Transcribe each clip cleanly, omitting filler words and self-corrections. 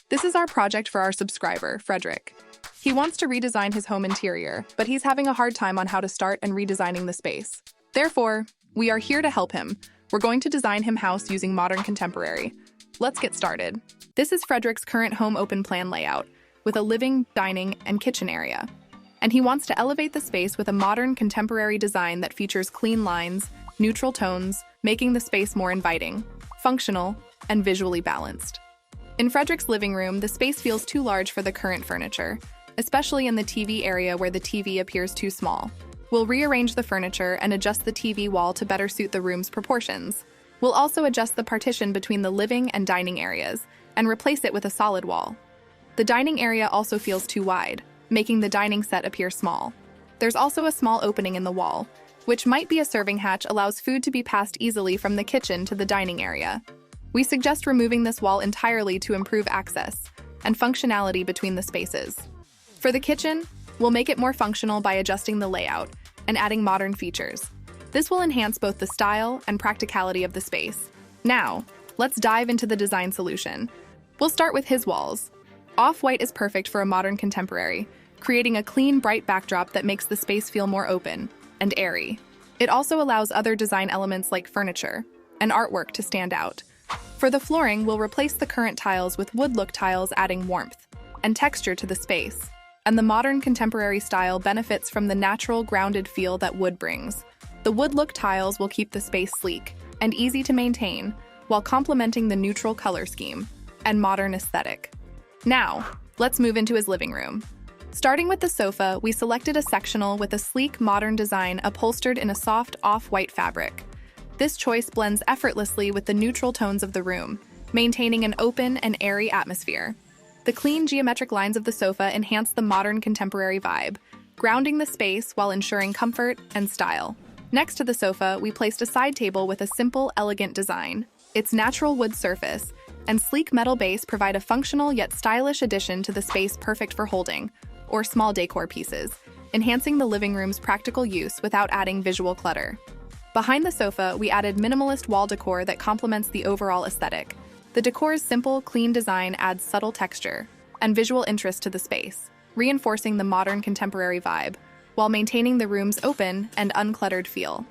This is our project for our subscriber, Frederick. He wants to redesign his home interior, but he's having a hard time on how to start and redesigning the space. Therefore, we are here to help him. We're going to design him house using modern contemporary. Let's get started. This is Frederick's current home open plan layout, with a living, dining, and kitchen area. And he wants to elevate the space with a modern contemporary design that features clean lines, neutral tones, making the space more inviting, functional, and visually balanced. In Frederick's living room, the space feels too large for the current furniture, especially in the TV area where the TV appears too small. We'll rearrange the furniture and adjust the TV wall to better suit the room's proportions. We'll also adjust the partition between the living and dining areas and replace it with a solid wall. The dining area also feels too wide, making the dining set appear small. There's also a small opening in the wall, which might be a serving hatch allows food to be passed easily from the kitchen to the dining area. We suggest removing this wall entirely to improve access and functionality between the spaces. For the kitchen, we'll make it more functional by adjusting the layout and adding modern features. This will enhance both the style and practicality of the space. Now, let's dive into the design solution. We'll start with his walls. Off-white is perfect for a modern contemporary, creating a clean, bright backdrop that makes the space feel more open and airy. It also allows other design elements like furniture and artwork to stand out. For the flooring, we'll replace the current tiles with wood-look tiles, adding warmth and texture to the space. And the modern contemporary style benefits from the natural, grounded feel that wood brings. The wood-look tiles will keep the space sleek and easy to maintain, while complementing the neutral color scheme and modern aesthetic. Now, let's move into his living room. Starting with the sofa, we selected a sectional with a sleek, modern design upholstered in a soft, off-white fabric. This choice blends effortlessly with the neutral tones of the room, maintaining an open and airy atmosphere. The clean, geometric lines of the sofa enhance the modern contemporary vibe, grounding the space while ensuring comfort and style. Next to the sofa, we placed a side table with a simple, elegant design. Its natural wood surface and sleek metal base provide a functional yet stylish addition to the space, perfect for holding or small decor pieces, enhancing the living room's practical use without adding visual clutter. Behind the sofa, we added minimalist wall decor that complements the overall aesthetic. The decor's simple, clean design adds subtle texture and visual interest to the space, reinforcing the modern contemporary vibe, while maintaining the room's open and uncluttered feel.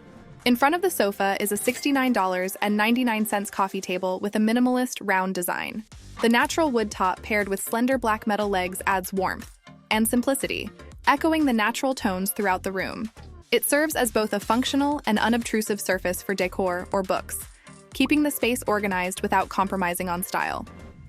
In front of the sofa is a $69.99 coffee table with a minimalist round design. The natural wood top paired with slender black metal legs adds warmth and simplicity, echoing the natural tones throughout the room. It serves as both a functional and unobtrusive surface for decor or books, keeping the space organized without compromising on style.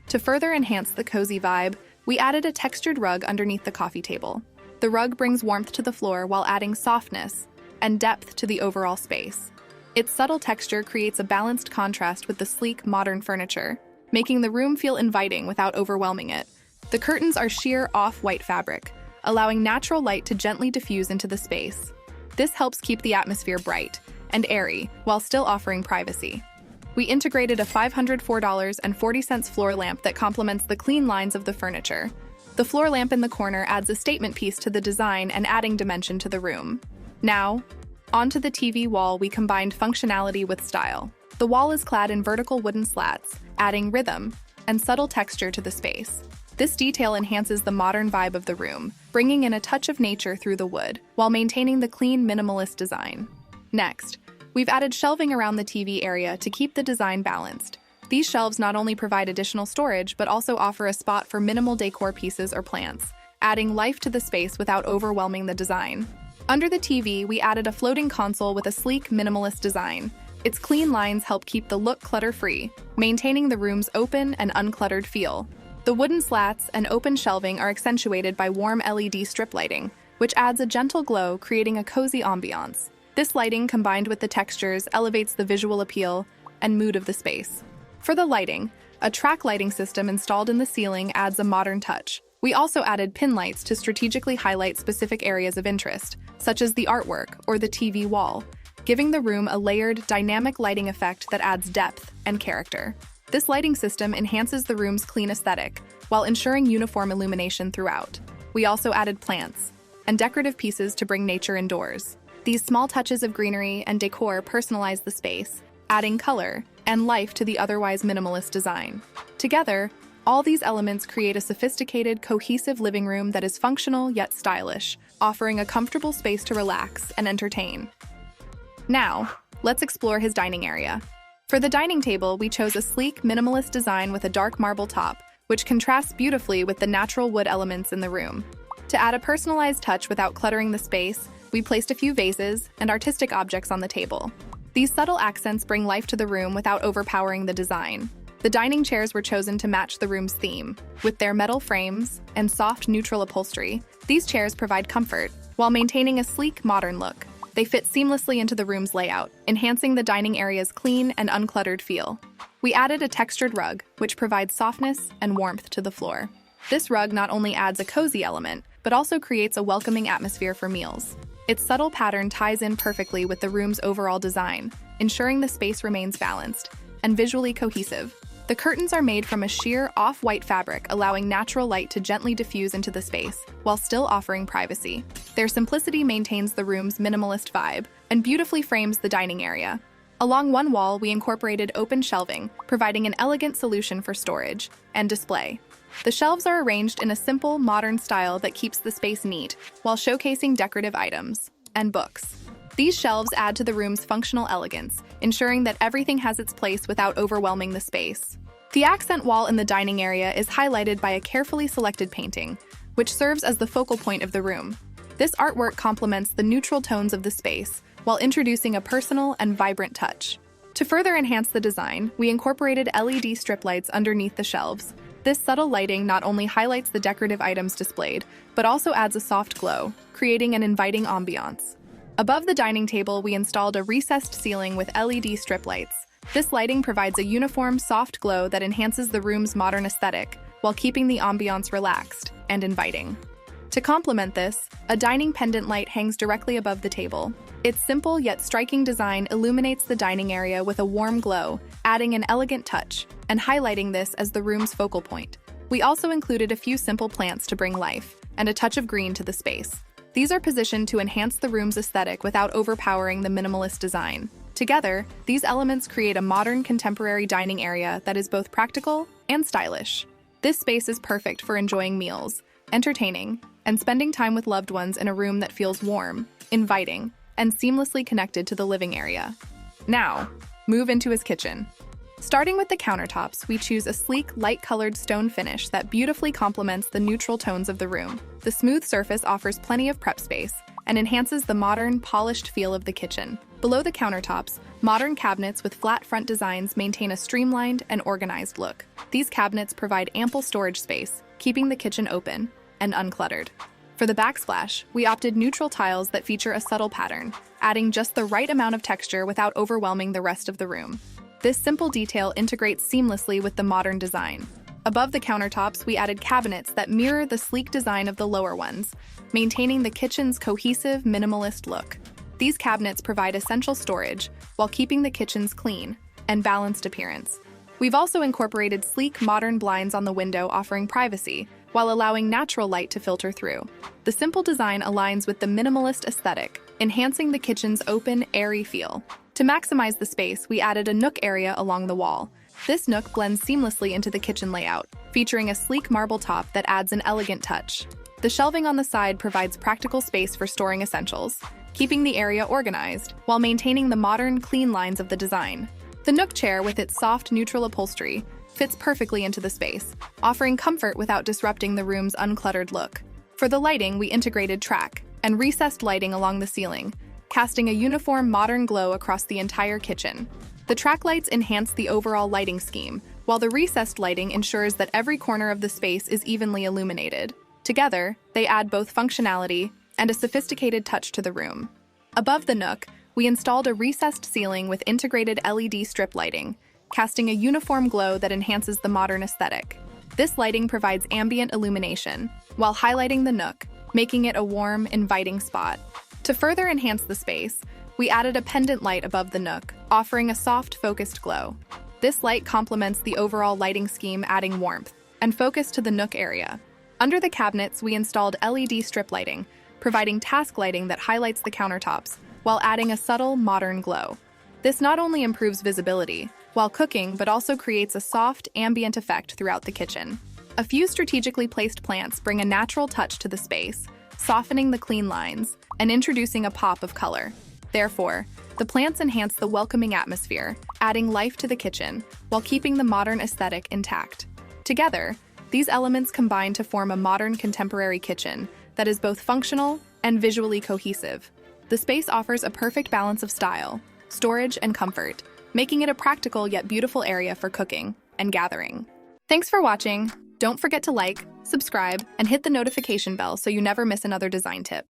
To further enhance the cozy vibe, we added a textured rug underneath the coffee table. The rug brings warmth to the floor while adding softness and depth to the overall space. Its subtle texture creates a balanced contrast with the sleek, modern furniture, making the room feel inviting without overwhelming it. The curtains are sheer off-white fabric, allowing natural light to gently diffuse into the space. This helps keep the atmosphere bright and airy while still offering privacy. We integrated a $504.40 floor lamp that complements the clean lines of the furniture. The floor lamp in the corner adds a statement piece to the design and adding dimension to the room. Now, onto the TV wall, we combined functionality with style. The wall is clad in vertical wooden slats, adding rhythm and subtle texture to the space. This detail enhances the modern vibe of the room, bringing in a touch of nature through the wood, while maintaining the clean, minimalist design. Next, we've added shelving around the TV area to keep the design balanced. These shelves not only provide additional storage, but also offer a spot for minimal decor pieces or plants, adding life to the space without overwhelming the design. Under the TV, we added a floating console with a sleek, minimalist design. Its clean lines help keep the look clutter-free, maintaining the room's open and uncluttered feel. The wooden slats and open shelving are accentuated by warm LED strip lighting, which adds a gentle glow, creating a cozy ambiance. This lighting, combined with the textures, elevates the visual appeal and mood of the space. For the lighting, a track lighting system installed in the ceiling adds a modern touch. We also added pin lights to strategically highlight specific areas of interest, such as the artwork or the TV wall, giving the room a layered, dynamic lighting effect that adds depth and character. This lighting system enhances the room's clean aesthetic, while ensuring uniform illumination throughout. We also added plants and decorative pieces to bring nature indoors. These small touches of greenery and decor personalize the space, adding color and life to the otherwise minimalist design. Together, All these elements create a sophisticated, cohesive living room that is functional yet stylish, offering a comfortable space to relax and entertain. Now, let's explore his dining area. For the dining table, we chose a sleek, minimalist design with a dark marble top, which contrasts beautifully with the natural wood elements in the room. To add a personalized touch without cluttering the space, we placed a few vases and artistic objects on the table. These subtle accents bring life to the room without overpowering the design. The dining chairs were chosen to match the room's theme. With their metal frames and soft, neutral upholstery, these chairs provide comfort while maintaining a sleek, modern look. They fit seamlessly into the room's layout, enhancing the dining area's clean and uncluttered feel. We added a textured rug, which provides softness and warmth to the floor. This rug not only adds a cozy element, but also creates a welcoming atmosphere for meals. Its subtle pattern ties in perfectly with the room's overall design, ensuring the space remains balanced and visually cohesive. The curtains are made from a sheer, off-white fabric, allowing natural light to gently diffuse into the space, while still offering privacy. Their simplicity maintains the room's minimalist vibe and beautifully frames the dining area. Along one wall, we incorporated open shelving, providing an elegant solution for storage and display. The shelves are arranged in a simple, modern style that keeps the space neat, while showcasing decorative items and books. These shelves add to the room's functional elegance, ensuring that everything has its place without overwhelming the space. The accent wall in the dining area is highlighted by a carefully selected painting, which serves as the focal point of the room. This artwork complements the neutral tones of the space, while introducing a personal and vibrant touch. To further enhance the design, we incorporated LED strip lights underneath the shelves. This subtle lighting not only highlights the decorative items displayed, but also adds a soft glow, creating an inviting ambiance. Above the dining table, we installed a recessed ceiling with LED strip lights. This lighting provides a uniform, soft glow that enhances the room's modern aesthetic, while keeping the ambiance relaxed and inviting. To complement this, a dining pendant light hangs directly above the table. Its simple yet striking design illuminates the dining area with a warm glow, adding an elegant touch and highlighting this as the room's focal point. We also included a few simple plants to bring life and a touch of green to the space. These are positioned to enhance the room's aesthetic without overpowering the minimalist design. Together, these elements create a modern, contemporary dining area that is both practical and stylish. This space is perfect for enjoying meals, entertaining, and spending time with loved ones in a room that feels warm, inviting, and seamlessly connected to the living area. Now, move into his kitchen. Starting with the countertops, we choose a sleek, light-colored stone finish that beautifully complements the neutral tones of the room. The smooth surface offers plenty of prep space and enhances the modern, polished feel of the kitchen. Below the countertops, modern cabinets with flat front designs maintain a streamlined and organized look. These cabinets provide ample storage space, keeping the kitchen open and uncluttered. For the backsplash, we opted neutral tiles that feature a subtle pattern, adding just the right amount of texture without overwhelming the rest of the room. This simple detail integrates seamlessly with the modern design. Above the countertops, we added cabinets that mirror the sleek design of the lower ones, maintaining the kitchen's cohesive, minimalist look. These cabinets provide essential storage while keeping the kitchen's clean and balanced appearance. We've also incorporated sleek, modern blinds on the window, offering privacy while allowing natural light to filter through. The simple design aligns with the minimalist aesthetic, enhancing the kitchen's open, airy feel. To maximize the space, we added a nook area along the wall. This nook blends seamlessly into the kitchen layout, featuring a sleek marble top that adds an elegant touch. The shelving on the side provides practical space for storing essentials, keeping the area organized while maintaining the modern, clean lines of the design. The nook chair, with its soft, neutral upholstery, fits perfectly into the space, offering comfort without disrupting the room's uncluttered look. For the lighting, we integrated track and recessed lighting along the ceiling, casting a uniform, modern glow across the entire kitchen. The track lights enhance the overall lighting scheme, while the recessed lighting ensures that every corner of the space is evenly illuminated. Together, they add both functionality and a sophisticated touch to the room. Above the nook, we installed a recessed ceiling with integrated LED strip lighting, casting a uniform glow that enhances the modern aesthetic. This lighting provides ambient illumination, while highlighting the nook, making it a warm, inviting spot. To further enhance the space, we added a pendant light above the nook, offering a soft, focused glow. This light complements the overall lighting scheme, adding warmth and focus to the nook area. Under the cabinets, we installed LED strip lighting, providing task lighting that highlights the countertops, while adding a subtle, modern glow. This not only improves visibility, while cooking, but also creates a soft, ambient effect throughout the kitchen. A few strategically placed plants bring a natural touch to the space, softening the clean lines and introducing a pop of color. Therefore, the plants enhance the welcoming atmosphere, adding life to the kitchen while keeping the modern aesthetic intact. Together, these elements combine to form a modern contemporary kitchen that is both functional and visually cohesive. The space offers a perfect balance of style, storage, and comfort, making it a practical yet beautiful area for cooking and gathering. Thanks for watching. Don't forget to like, subscribe, and hit the notification bell so you never miss another design tip.